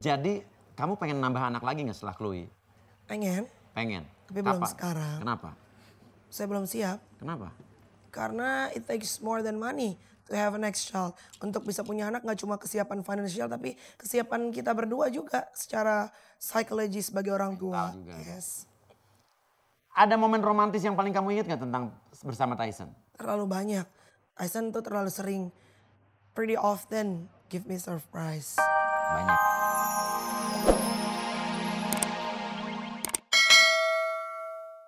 Jadi kamu pengen nambah anak lagi nggak setelah Chloe? Pengen. Pengen. Tapi belum sekarang. Kenapa? Saya belum siap. Kenapa? Karena it takes more than money to have a next child. Untuk bisa punya anak nggak cuma kesiapan financial tapi kesiapan kita berdua juga secara psikologis sebagai orang tua. Juga. Yes. Ada momen romantis yang paling kamu ingat nggak tentang bersama Tyson? Terlalu banyak. Tyson tuh terlalu sering, pretty often give me surprise. Banyak.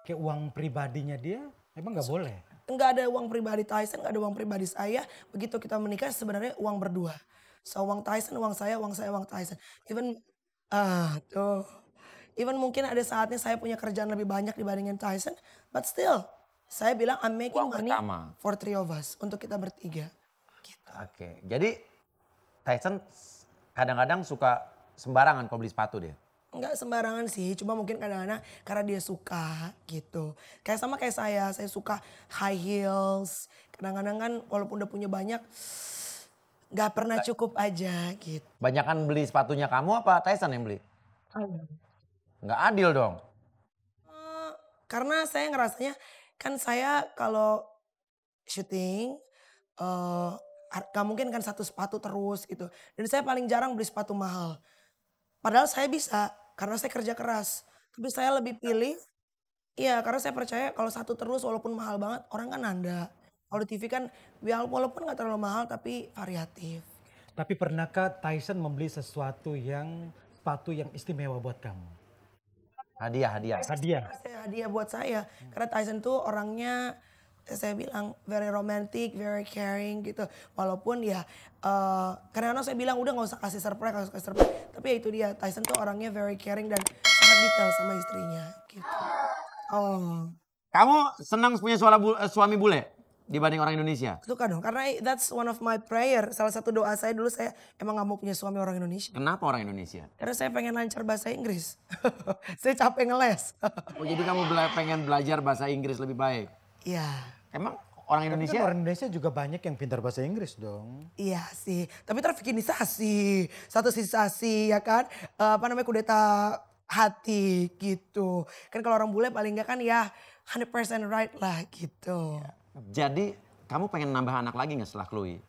Kayak uang pribadinya dia emang nggak boleh. Nggak ada uang pribadi Tyson, nggak ada uang pribadi saya. Begitu kita menikah sebenarnya uang berdua. So uang Tyson, uang saya, uang Tyson. Even mungkin ada saatnya saya punya kerjaan lebih banyak dibandingin Tyson. But still, saya bilang I'm making money for three of us. Untuk kita bertiga. Gitu. Oke, jadi Tyson kadang-kadang suka sembarangan kalau beli sepatu dia. Enggak sembarangan sih, cuma mungkin kadang-kadang karena dia suka gitu. Kayak saya suka high heels. Kadang-kadang kan walaupun udah punya banyak, nggak pernah cukup aja gitu. Banyakan beli sepatunya kamu apa Tyson yang beli? Nggak adil dong. Karena saya ngerasanya, kan saya kalau syuting, gak mungkin kan satu sepatu terus gitu. Dan saya paling jarang beli sepatu mahal. Padahal saya bisa. Karena saya kerja keras. Tapi saya lebih pilih, iya karena saya percaya kalau satu terus walaupun mahal banget orang kan nanda. Kalau di TV kan walaupun gak terlalu mahal tapi variatif. Tapi pernahkah Tyson membeli sepatu yang istimewa buat kamu? Hadiah. Hadiah buat saya. Karena Tyson tuh orangnya saya bilang very romantic, very caring gitu. Walaupun ya kadang-kadang saya bilang udah gak usah kasih surprise. Tapi ya itu dia, Tyson tuh orangnya very caring dan sangat detail sama istrinya gitu. Kamu senang punya suami bule dibanding orang Indonesia? Suka dong, karena that's one of my prayer. Salah satu doa saya dulu, saya emang gak mau punya suami orang Indonesia. Kenapa orang Indonesia? Karena saya pengen lancar bahasa Inggris. Saya capek ngeles. Oh jadi kamu pengen belajar bahasa Inggris lebih baik? Iya. Emang orang Indonesia? Kan orang Indonesia juga banyak yang pintar bahasa Inggris dong. Iya sih, tapi terfikinisasi, statusisasi ya kan. Kudeta hati gitu. Kan kalau orang bule paling enggak kan ya 100% right lah gitu. Jadi kamu pengen nambah anak lagi gak setelah Chloe?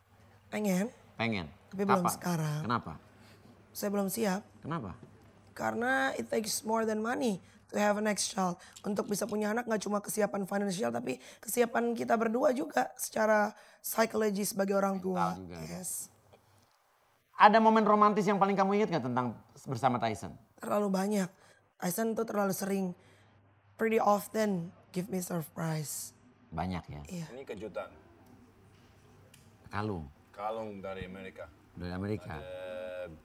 Pengen. Tapi belum sekarang. Kenapa? Saya belum siap. Kenapa? Karena it takes more than money to have a next child. Untuk bisa punya anak gak cuma kesiapan financial tapi kesiapan kita berdua juga secara psikologis sebagai orang tua. Juga. Yes. Ada momen romantis yang paling kamu ingat gak tentang bersama Tyson? Terlalu banyak. Tyson tuh terlalu sering, pretty often give me surprise. Banyak ya? Iya. Ini kejutan. Kalung. Kalung dari Amerika. Dari Amerika.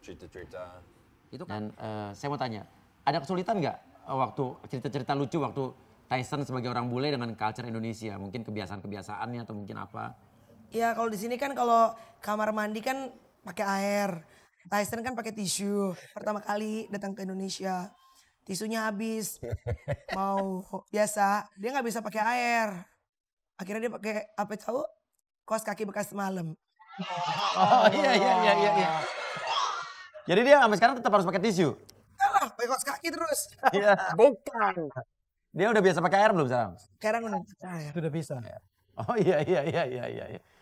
Cerita-cerita. Itu dan saya mau tanya, ada kesulitan nggak waktu cerita-cerita lucu waktu Tyson sebagai orang bule dengan culture Indonesia? Mungkin kebiasaan-kebiasaannya atau mungkin apa? Ya kalau di sini kan kalau kamar mandi kan pakai air. Tyson kan pakai tisu. Pertama kali datang ke Indonesia, tisunya habis. Mau biasa, dia nggak bisa pakai air. Akhirnya dia pakai apa tahu? Kaos kaki bekas semalam. Oh iya. Jadi dia sampai sekarang tetap harus pakai tisu? Enggak lah, pakai kaos kaki terus. Iya. Bukan. Dia udah biasa pakai air belum sekarang? Sekarang udah pakai air. Sudah bisa. Oh iya.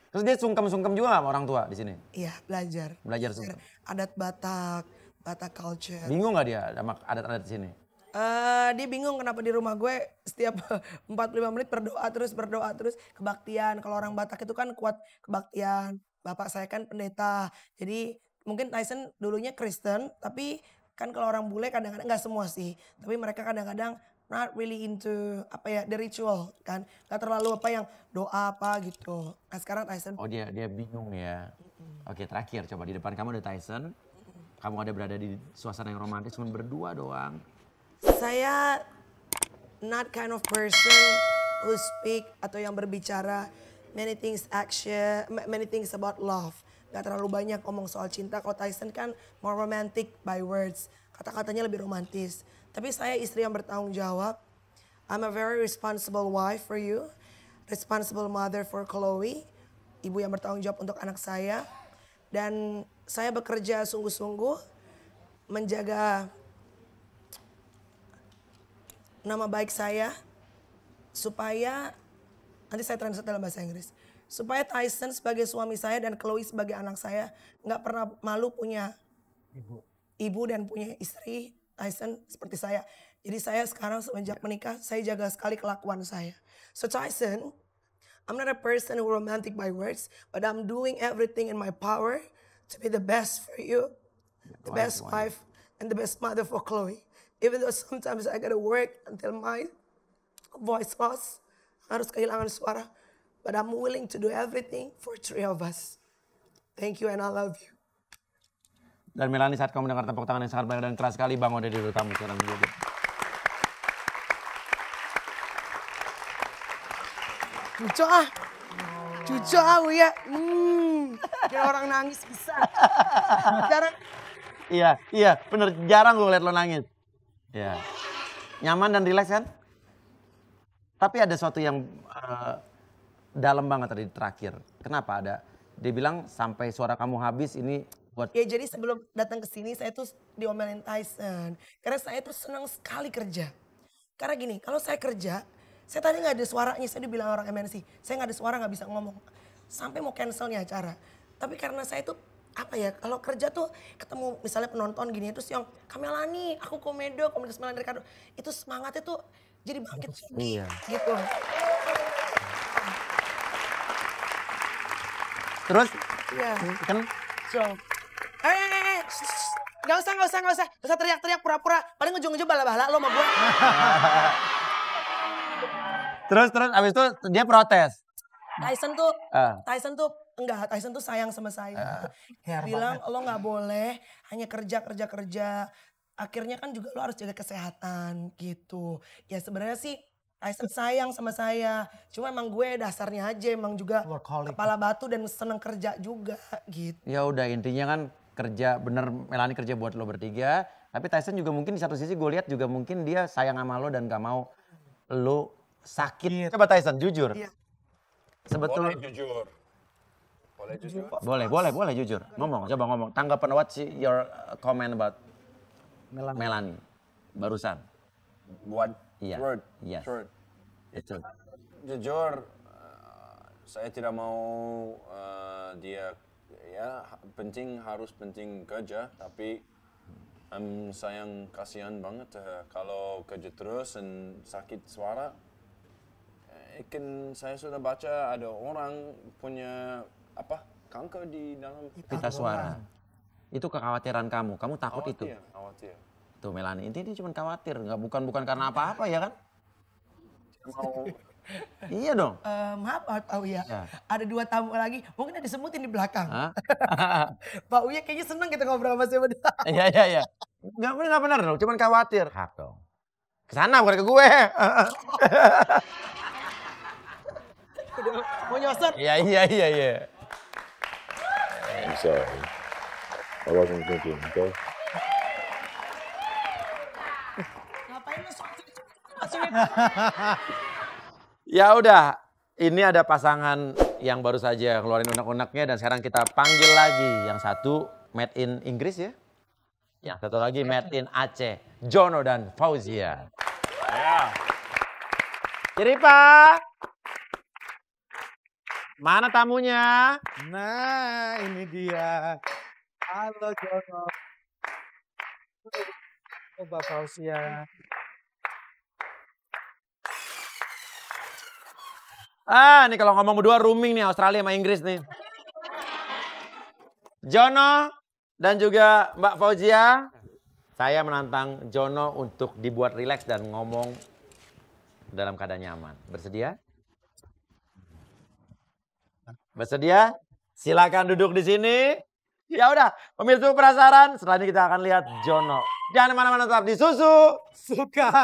Terus dia sungkem-sungkem juga sama orang tua di sini? Iya, belajar. Belajar sungkem. Adat Batak culture. Bingung gak dia sama adat-adat di sini? Dia bingung kenapa di rumah gue setiap 45 menit berdoa terus kebaktian. Kalau orang Batak itu kan kuat kebaktian. Bapak saya kan pendeta. Jadi mungkin Tyson dulunya Kristen, tapi kan kalau orang bule kadang-kadang nggak semua sih. Tapi mereka kadang-kadang not really into the ritual kan. Gak terlalu yang doa apa gitu. Nah sekarang Tyson. Oh dia bingung ya. Oke terakhir coba di depan kamu ada Tyson. Kamu ada berada di suasana yang romantis cuma berdua doang. Saya not kind of person who speak atau yang berbicara many things about love. Gak terlalu banyak ngomong soal cinta. Kalau Tyson kan more romantic by words. Kata-katanya lebih romantis. Tapi saya istri yang bertanggung jawab. I'm a very responsible wife for you. Responsible mother for Chloe. Ibu yang bertanggung jawab untuk anak saya. Dan saya bekerja sungguh-sungguh menjaga nama baik saya supaya, nanti saya translate dalam bahasa Inggris. Supaya Tyson sebagai suami saya dan Chloe sebagai anak saya nggak pernah malu punya ibu dan punya istri Tyson seperti saya. Jadi saya sekarang semenjak menikah, saya jaga sekali kelakuan saya. So Tyson, I'm not a person who romantic by words, but I'm doing everything in my power to be the best for you, the best wife, and the best mother for Chloe. Even though sometimes I gotta work until my voice lost, harus kehilangan suara, but I'm willing to do everything for three of us. Thank you and I love you. Dan Melanie, saat kamu mendengar tepuk tangan yang sangat banyak dan keras sekali, Bang Ode dulu kamu sekarang juga. Cucu ya. Kayak orang nangis bisa. Jarang. Iya, bener, jarang gue liat lo nangis. Ya, nyaman dan rileks kan? Tapi ada sesuatu yang dalam banget tadi terakhir. Kenapa ada? Dia bilang sampai suara kamu habis ini buat... Ya jadi sebelum datang ke sini saya tuh diomelin Tyson. Karena saya tuh senang sekali kerja. Karena gini, kalau saya kerja, saya tadi nggak ada suaranya. Saya dibilang orang MNC, saya nggak ada suara, nggak bisa ngomong. Sampai mau cancel nih acara. Tapi karena saya tuh apa ya, kalau kerja tuh ketemu misalnya penonton gini, terus yang Kamelani, aku komunitas Melanie Ricardo. Itu semangatnya tuh jadi bangkit lagi gitu. Terus Iya. kan So, Gak usah teriak-teriak pura-pura. Paling ujung-ujung bala-bala lo sama gue. terus abis itu dia protes. Tyson tuh sayang sama saya. Bilang lo nggak boleh hanya kerja. Akhirnya kan juga lo harus jaga kesehatan gitu. Ya sebenarnya sih Tyson sayang sama saya. Cuma emang gue dasarnya aja emang juga kepala batu dan seneng kerja juga gitu. Ya udah, intinya kan kerja, bener Melanie kerja buat lo bertiga. Tapi Tyson juga mungkin di satu sisi gue lihat juga mungkin dia sayang sama lo dan gak mau lo sakit. Coba Tyson jujur. Iya. Sebetulnya Boleh jujur. Boleh jujur. Coba ngomong. Tanggapan what's your comment about Melanie barusan? Buat Iya. word. Yes. Short. Itu. Jujur, saya tidak mau dia ya harus penting kerja, tapi sayang kasihan banget kalau kerja terus dan sakit suara. Saya sudah baca ada orang punya kanker di dalam Pita suara. Itu kekhawatiran kamu takut itu. Khawatir. Tuh Melanie, intinya dia cuma khawatir, bukan karena apa-apa ya kan? Mau Iya dong. Maaf Pak Uya, ada 2 tamu lagi, mungkin ada disebutin di belakang. Hah? Pak Uya kayaknya seneng kita ngobrol sama saya. Iya. Nggak benar dong, cuma khawatir. Hak dong. Kesana bukan ke gue. Mau nyosor? Iya. I'm sorry. I wasn't thinking, okay? Ngapain lu Ya udah, ini ada pasangan yang baru saja keluarin unek-uneknya dan sekarang kita panggil lagi. Yang satu made in Inggris ya. Yang satu lagi made in Aceh, Jono dan Fauzia. ya. Jadi Pak, mana tamunya? Nah, ini dia. Halo Jono. Coba Fauzia. Ini kalau ngomong berdua rooming nih Australia sama Inggris nih. Jono dan juga Mbak Fauzia, saya menantang Jono untuk dibuat rileks dan ngomong dalam keadaan nyaman. Bersedia? Bersedia? Silakan duduk di sini. Ya udah, pemirsa penasaran. Setelah ini kita akan lihat Jono. Jangan kemana-mana, tetap di Susu. Suka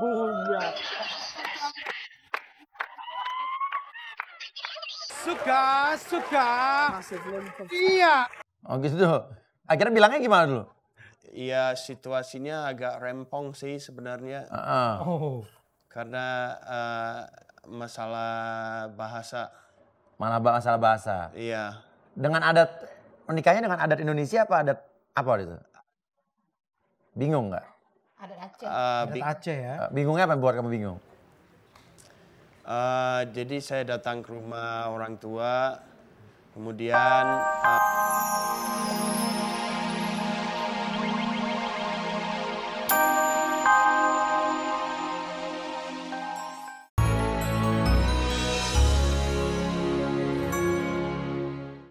punya. Suka. Iya. Oh gitu. Akhirnya bilangnya gimana dulu? Iya, situasinya agak rempong sih sebenarnya. Oh. Karena masalah bahasa. Mana masalah bahasa? Iya. Dengan adat, menikahnya dengan adat Indonesia apa adat apa itu? Bingung nggak? Adat Aceh. Adat Aceh ya. Bingungnya apa yang buat kamu bingung? Jadi saya datang ke rumah orang tua, kemudian